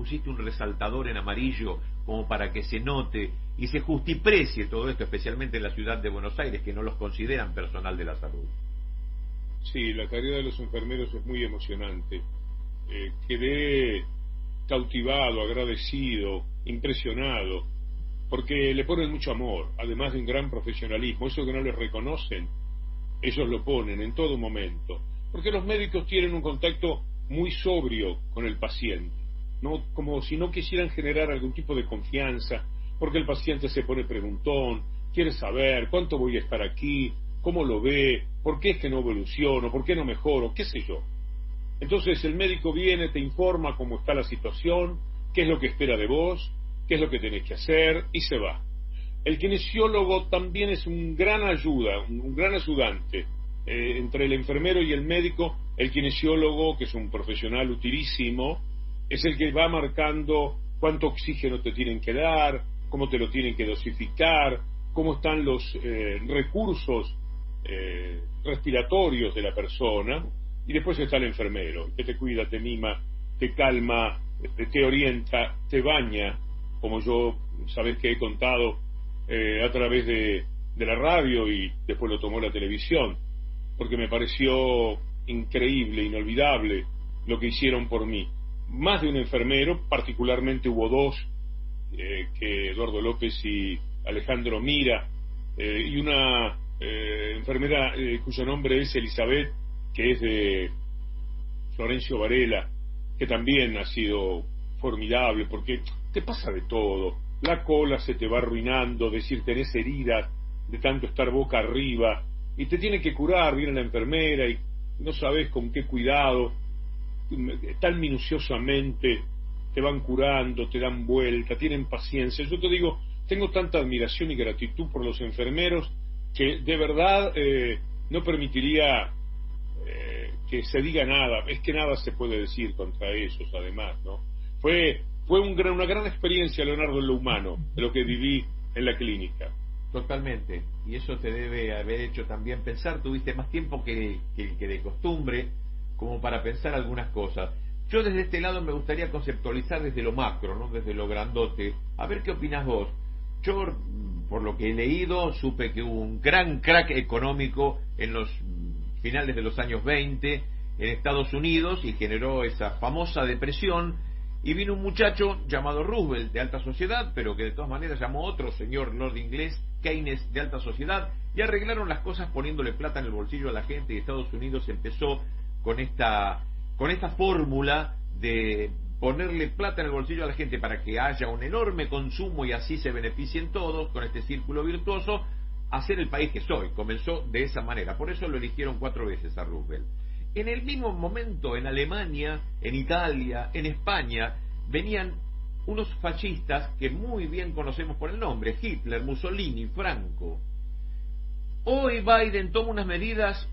pusiste un resaltador en amarillo como para que se note y se justiprecie todo esto, especialmente en la ciudad de Buenos Aires, que no los consideran personal de la salud. Sí, la tarea de los enfermeros es muy emocionante. Quedé cautivado, agradecido, impresionado, porque le ponen mucho amor, además de un gran profesionalismo. Eso que no les reconocen, ellos lo ponen en todo momento, porque los médicos tienen un contacto muy sobrio con el paciente, ¿no? Como si no quisieran generar algún tipo de confianza, porque el paciente se pone preguntón, quiere saber cuánto voy a estar aquí, cómo lo ve, por qué es que no evoluciono, por qué no mejoro, qué sé yo. Entonces el médico viene, te informa cómo está la situación, qué es lo que espera de vos, qué es lo que tenés que hacer, y se va. El kinesiólogo también es un gran ayuda, un gran ayudante. Entre el enfermero y el médico, el kinesiólogo, que es un profesional utilísimo, es el que va marcando cuánto oxígeno te tienen que dar, cómo te lo tienen que dosificar, cómo están los recursos respiratorios de la persona. Y después está el enfermero, que te cuida, te mima, te calma, te orienta, te baña, como yo, sabés que he contado a través de la radio, y después lo tomó la televisión, porque me pareció increíble, inolvidable lo que hicieron por mí. Más de un enfermero, particularmente hubo dos, que Eduardo López y Alejandro Mira, y una enfermera cuyo nombre es Elizabeth, que es de Florencio Varela, que también ha sido formidable, porque te pasa de todo. La cola se te va arruinando, decir, tenés heridas de tanto estar boca arriba, y te tiene que curar, viene la enfermera y no sabes con qué cuidado, tan minuciosamente te van curando, te dan vuelta, tienen paciencia. Yo te digo, tengo tanta admiración y gratitud por los enfermeros que de verdad no permitiría que se diga nada. Es que nada se puede decir contra ellos, además, ¿no? Fue una gran experiencia, Leonardo, en lo humano, de lo que viví en la clínica. Totalmente, y eso te debe haber hecho también pensar. Tuviste más tiempo que de costumbre como para pensar algunas cosas. Yo desde este lado me gustaría conceptualizar desde lo macro, ¿no? Desde lo grandote. A ver qué opinás vos. Yo, por lo que he leído, supe que hubo un gran crack económico en los finales de los años 20 en Estados Unidos, y generó esa famosa depresión, y vino un muchacho llamado Roosevelt, de alta sociedad, pero que de todas maneras llamó otro señor lord inglés, Keynes, de alta sociedad, y arreglaron las cosas poniéndole plata en el bolsillo a la gente, y Estados Unidos empezó con esta fórmula de ponerle plata en el bolsillo a la gente para que haya un enorme consumo y así se beneficien todos, con este círculo virtuoso, a ser el país que soy. Comenzó de esa manera, por eso lo eligieron 4 veces a Roosevelt. En el mismo momento, en Alemania, en Italia, en España, venían unos fascistas que muy bien conocemos por el nombre: Hitler, Mussolini, Franco. Hoy Biden toma unas medidas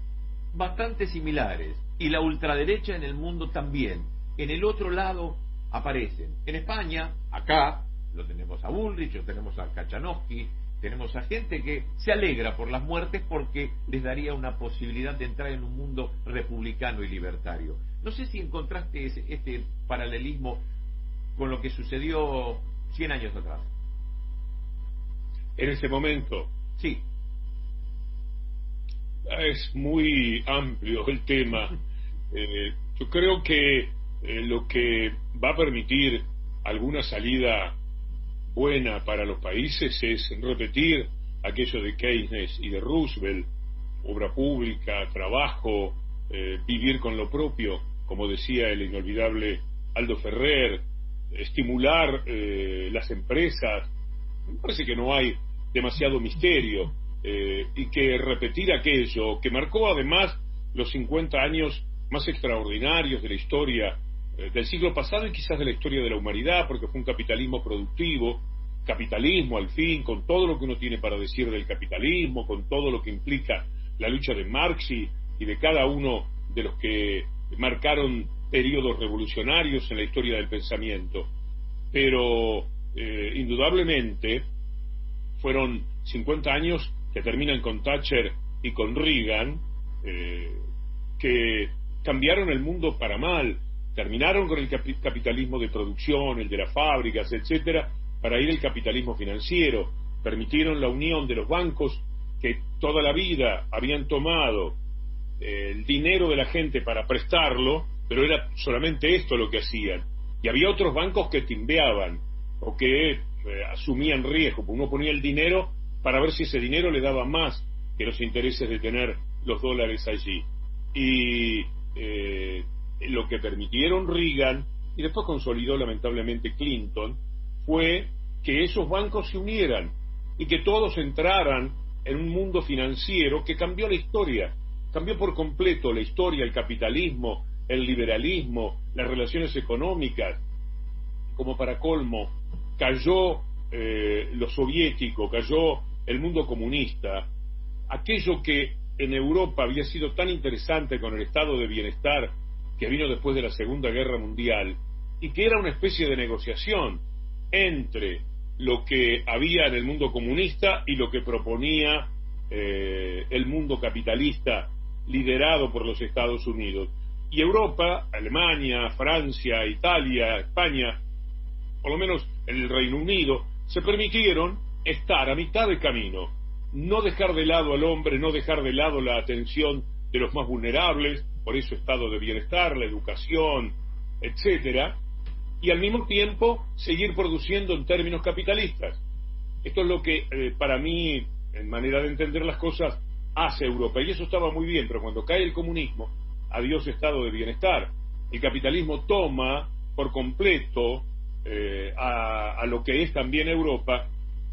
bastante similares, y la ultraderecha en el mundo también. En el otro lado aparecen. En España, acá, lo tenemos a Bullrich, lo tenemos a Kachanowski, tenemos a gente que se alegra por las muertes porque les daría una posibilidad de entrar en un mundo republicano y libertario. No sé si encontraste este paralelismo con lo que sucedió 100 años atrás. En ese momento. Sí. Es muy amplio el tema. Yo creo que lo que va a permitir alguna salida buena para los países es repetir aquello de Keynes y de Roosevelt: obra pública, trabajo, vivir con lo propio, como decía el inolvidable Aldo Ferrer, estimular las empresas. Me parece que no hay demasiado misterio, y que repetir aquello que marcó además los 50 años más extraordinarios de la historia del siglo pasado, y quizás de la historia de la humanidad, porque fue un capitalismo productivo, capitalismo al fin, con todo lo que uno tiene para decir del capitalismo, con todo lo que implica la lucha de Marx y de cada uno de los que marcaron periodos revolucionarios en la historia del pensamiento. Pero indudablemente fueron 50 años que terminan con Thatcher y con Reagan, que cambiaron el mundo para mal. Terminaron con el capitalismo de producción, el de las fábricas, etcétera, para ir al capitalismo financiero. Permitieron la unión de los bancos que toda la vida habían tomado el dinero de la gente para prestarlo, pero era solamente esto lo que hacían. Y había otros bancos que timbeaban o que asumían riesgo. Uno ponía el dinero para ver si ese dinero le daba más que los intereses de tener los dólares allí. Y lo que permitieron Reagan, y después consolidó lamentablemente Clinton, fue que esos bancos se unieran y que todos entraran en un mundo financiero que cambió la historia, cambió por completo la historia, el capitalismo, el liberalismo, las relaciones económicas. Como para colmo, cayó lo soviético, cayó el mundo comunista. Aquello que en Europa había sido tan interesante con el estado de bienestar que vino después de la Segunda Guerra Mundial, y que era una especie de negociación entre lo que había en el mundo comunista y lo que proponía el mundo capitalista liderado por los Estados Unidos. Y Europa, Alemania, Francia, Italia, España, por lo menos en el Reino Unido, se permitieron estar a mitad de camino, no dejar de lado al hombre, no dejar de lado la atención de los más vulnerables, por eso estado de bienestar, la educación, etcétera, y al mismo tiempo seguir produciendo en términos capitalistas. Esto es lo que para mí, en manera de entender las cosas, hace Europa, y eso estaba muy bien, pero cuando cae el comunismo, adiós estado de bienestar. El capitalismo toma por completo a lo que es también Europa,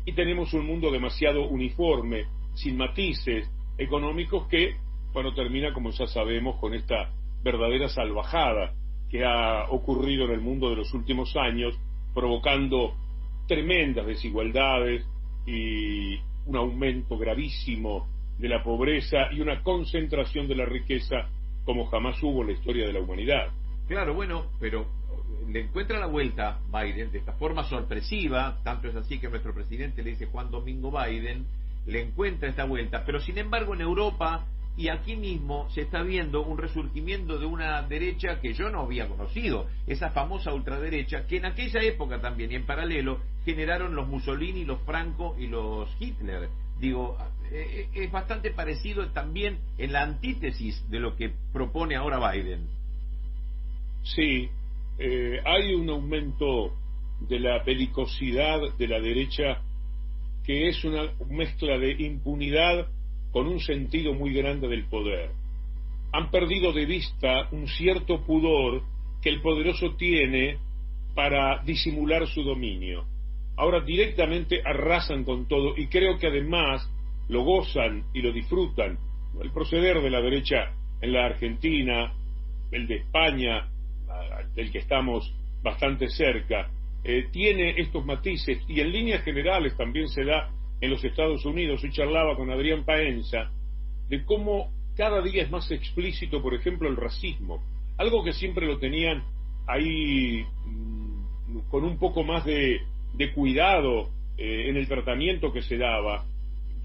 y tenemos un mundo demasiado uniforme, sin matices económicos, que, bueno, termina, como ya sabemos, con esta verdadera salvajada que ha ocurrido en el mundo de los últimos años, provocando tremendas desigualdades y un aumento gravísimo de la pobreza y una concentración de la riqueza como jamás hubo en la historia de la humanidad. Claro, bueno, pero le encuentra la vuelta Biden de esta forma sorpresiva, tanto es así que nuestro presidente le dice Juan Domingo Biden, le encuentra esta vuelta, pero sin embargo en Europa y aquí mismo se está viendo un resurgimiento de una derecha que yo no había conocido, esa famosa ultraderecha que en aquella época también y en paralelo generaron los Mussolini, los Franco y los Hitler. Digo, es bastante parecido también en la antítesis de lo que propone ahora Biden. Sí, hay un aumento de la belicosidad de la derecha que es una mezcla de impunidad con un sentido muy grande del poder. Han perdido de vista un cierto pudor que el poderoso tiene para disimular su dominio. Ahora directamente arrasan con todo y creo que además lo gozan y lo disfrutan. El proceder de la derecha en la Argentina, el de España, del que estamos bastante cerca, tiene estos matices y en líneas generales también se da en los Estados Unidos. Hoy charlaba con Adrián Paenza de cómo cada día es más explícito, por ejemplo, el racismo, algo que siempre lo tenían ahí con un poco más de cuidado en el tratamiento que se daba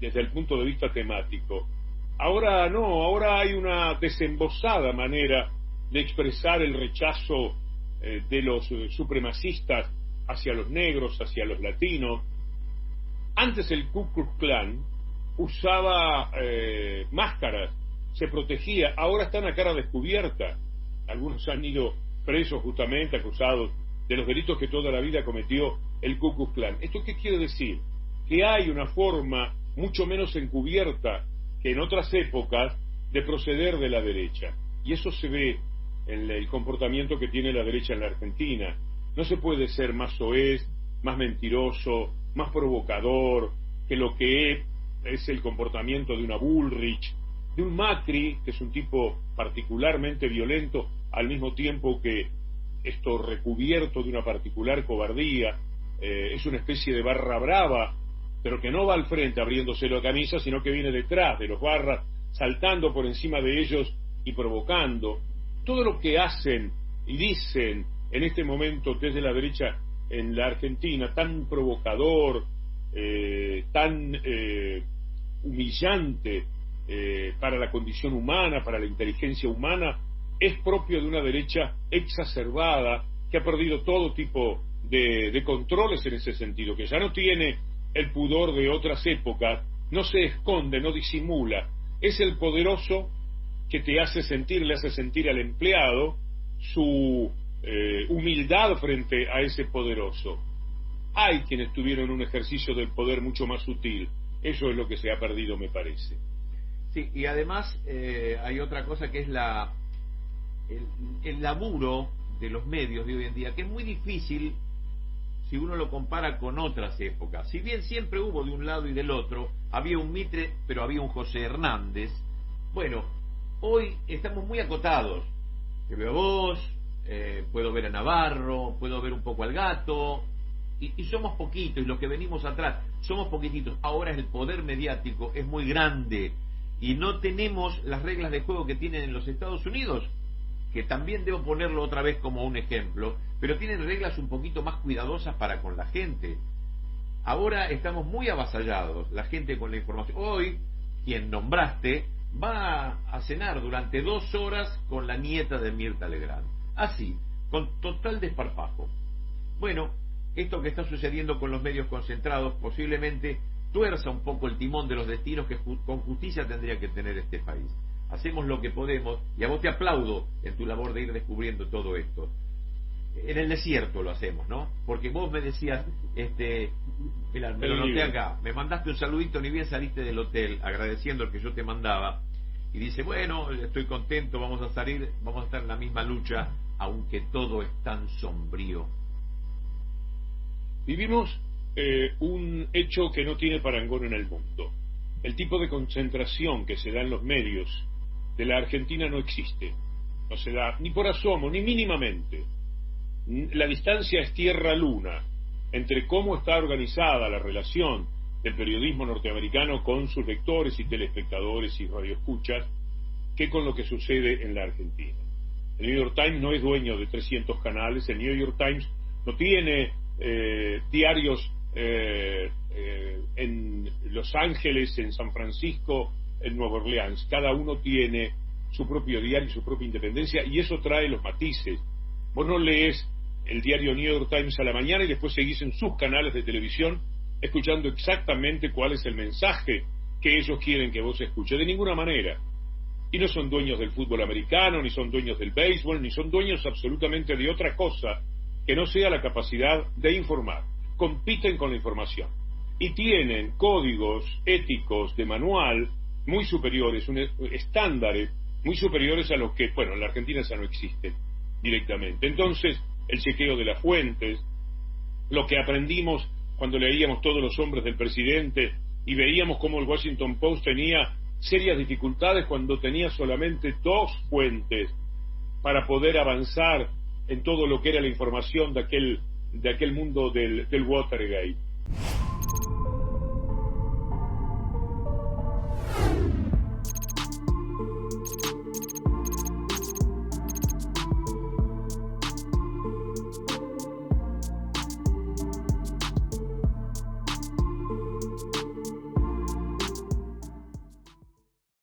desde el punto de vista temático. Ahora no, ahora hay una desembosada manera de expresar el rechazo de los supremacistas hacia los negros, hacia los latinos. Antes el Ku Klux Klan usaba máscaras, se protegía, ahora están a cara descubierta. Algunos han ido presos justamente acusados de los delitos que toda la vida cometió el Ku Klux Klan. ¿Esto qué quiere decir? Que hay una forma mucho menos encubierta que en otras épocas de proceder de la derecha. Y eso se ve en el comportamiento que tiene la derecha en la Argentina. No se puede ser más soez, más mentiroso, más provocador que lo que es el comportamiento de una Bullrich, de un Macri, que es un tipo particularmente violento, al mismo tiempo que esto recubierto de una particular cobardía, es una especie de barra brava, pero que no va al frente abriéndose la camisa, sino que viene detrás de los barras, saltando por encima de ellos y provocando. Todo lo que hacen y dicen en este momento desde la derecha en la Argentina, tan provocador, tan humillante para la condición humana, para la inteligencia humana, es propio de una derecha exacerbada que ha perdido todo tipo de controles en ese sentido, que ya no tiene el pudor de otras épocas, no se esconde, no disimula, es el poderoso que te hace sentir, le hace sentir al empleado su humildad frente a ese poderoso. Hay quienes tuvieron un ejercicio del poder mucho más sutil, eso es lo que se ha perdido, me parece. Sí, y además hay otra cosa que es el laburo de los medios de hoy en día, que es muy difícil si uno lo compara con otras épocas. Si bien siempre hubo de un lado y del otro, había un Mitre, pero había un José Hernández. Bueno, hoy estamos muy acotados. Te veo a vos, puedo ver a Navarro, puedo ver un poco al Gato, y somos poquitos, y los que venimos atrás somos poquititos. Ahora el poder mediático es muy grande y no tenemos las reglas de juego que tienen en los Estados Unidos, que también debo ponerlo otra vez como un ejemplo, pero tienen reglas un poquito más cuidadosas para con la gente. Ahora estamos muy avasallados, la gente con la información. Hoy, quien nombraste, va a cenar durante 2 horas con la nieta de Mirta Legrand. Así, con total desparpajo. Bueno, esto que está sucediendo con los medios concentrados posiblemente tuerza un poco el timón de los destinos que con justicia tendría que tener este país. Hacemos lo que podemos, y a vos te aplaudo en tu labor de ir descubriendo todo esto. En el desierto lo hacemos, ¿no? Porque vos me decías, mirá, me lo noté acá, me mandaste un saludito, ni bien saliste del hotel, agradeciendo el que yo te mandaba, y dice, bueno, estoy contento, vamos a salir, vamos a estar en la misma lucha, aunque todo es tan sombrío. Vivimos un hecho que no tiene parangón en el mundo. El tipo de concentración que se da en los medios de la Argentina no existe. No se da ni por asomo, ni mínimamente. La distancia es tierra-luna entre cómo está organizada la relación del periodismo norteamericano con sus lectores y telespectadores y radioescuchas que con lo que sucede en la Argentina. El New York Times no es dueño de 300 canales, el New York Times no tiene diarios en Los Ángeles, en San Francisco, en Nueva Orleans. Cada uno tiene su propio diario y su propia independencia, y eso trae los matices. Vos no lees el diario New York Times a la mañana y después seguís en sus canales de televisión escuchando exactamente cuál es el mensaje que ellos quieren que vos escuches, de ninguna manera. Y no son dueños del fútbol americano, ni son dueños del béisbol, ni son dueños absolutamente de otra cosa que no sea la capacidad de informar. Compiten con la información y tienen códigos éticos de manual muy superiores, estándares muy superiores a los que, bueno, en la Argentina ya no existen directamente. Entonces, el chequeo de las fuentes, lo que aprendimos cuando leíamos Todos los hombres del presidente y veíamos cómo el Washington Post tenía serias dificultades cuando tenía solamente 2 fuentes para poder avanzar en todo lo que era la información de aquel mundo del Watergate.